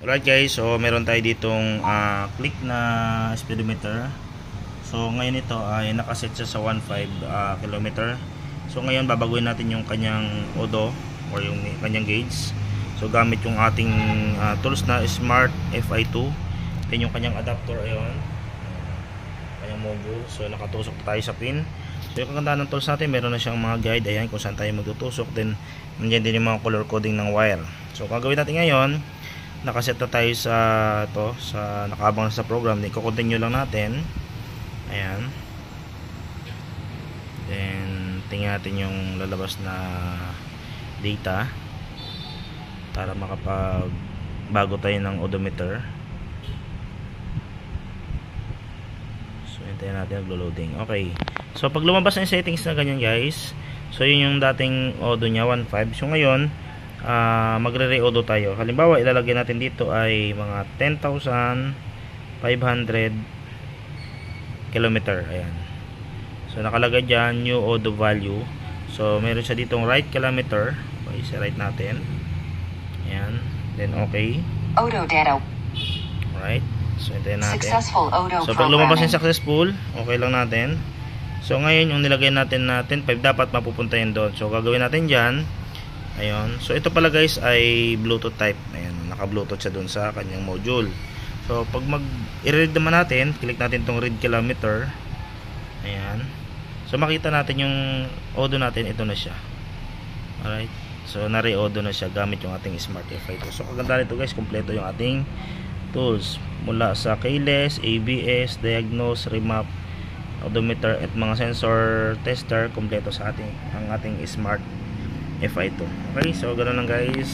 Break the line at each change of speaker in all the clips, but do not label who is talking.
Alright guys, so meron tayo ditong click na speedometer. So ngayon ito ay nakaset siya sa 1.5 km. So ngayon babaguhin natin yung kanyang odo or yung kanyang gauge. So gamit yung ating tools na Smart FI2. Then yung kanyang adapter ayon, kanyang mogul. So nakatusok tayo sa pin. So yung kagandahan ng tools natin, meron na siyang mga guide ayan kung saan tayo magtutusok. Then nandiyan din yung mga color coding ng wire. So gagawin natin ngayon, nakaset na tayo sa nakaabang sa program. Then i-continue lang natin. Ayan. Then tingnan natin yung lalabas na data para makapagbago tayo ng odometer. So hintayin natin naglo-loading. Okay. So pag lumabas na yung settings na ganyan guys, so yun yung dating odo niya 1.5. So ngayon magre-re-odo tayo. Halimbawa ilalagay natin dito ay mga 10,500 kilometer. Ayan. So nakalagay dyan new odo value. So meron siya ditong right kilometer. Okay, i-write natin. Ayan. Then okay.
Odo data.
Alright. So hintayin natin.
Successful odo.
So pag lumabas yung successful, okay lang natin. So ngayon yung nilagay natin na 10.5 dapat mapupunta yun doon. So gagawin natin dyan. Ayun. So ito pala guys ay Bluetooth type. Ayan, naka-Bluetooth siya doon sa kanyang module. So pag i-read naman natin, click natin tong read kilometer. Ayan. So makita natin yung odo natin, ito na siya. Alright. So nare-odo na siya gamit yung ating Smart FI2. So kaganda nito guys, kumpleto yung ating tools mula sa keyless, ABS, diagnose, remap, odometer at mga sensor tester, kumpleto sa ang ating Smart FI2. Okay, so ganoon lang guys.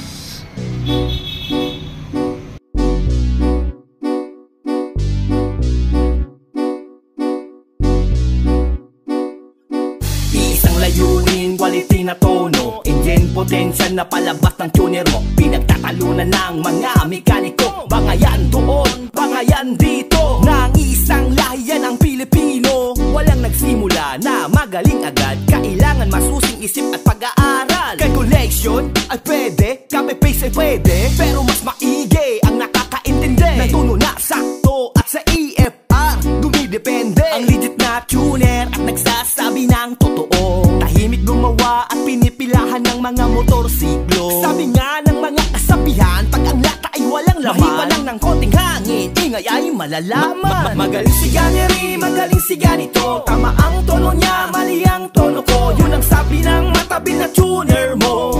Isang layunin, quality na tono, engine potential na palabas ng tuner mo. Pinagtatalunan ng mga mekaniko, bangayan doon, bangayan dito. Nang isang lahi yan ang Pilipino, walang nagsimula na magaling agad. Kailangan masusing isip at pag-aaral. Calculation ay pwede, copy-paste ay pwede, pero mas maigi ang nakakaintindi. Natuno na sakto at sa EFR dumidepende ang legit na tuner at nagsasabi ng totoo. Tahimik gumawa at pinipilahan ng mga motorsiklo. Sabi nga ng mga kasabihan, pag ang lata ay walang laman, mahipa lang ng konting hangin, ingay ay malalaman. Magaling si Ganeri, magaling si ganito, tama ang tono niya, mali ang tono ko. Yun ang sabi ng matabil na tuner mo.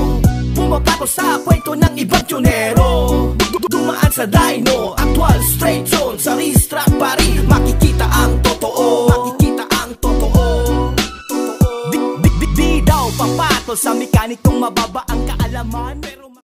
Pumapato sa kwento ng ibang tunero, dumaan sa dyno, actual straight zone, sa racetrack pa rin makikita ang totoo. Makikita ang totoo. Di daw papatol sa mekanikong mababa ang kaalaman.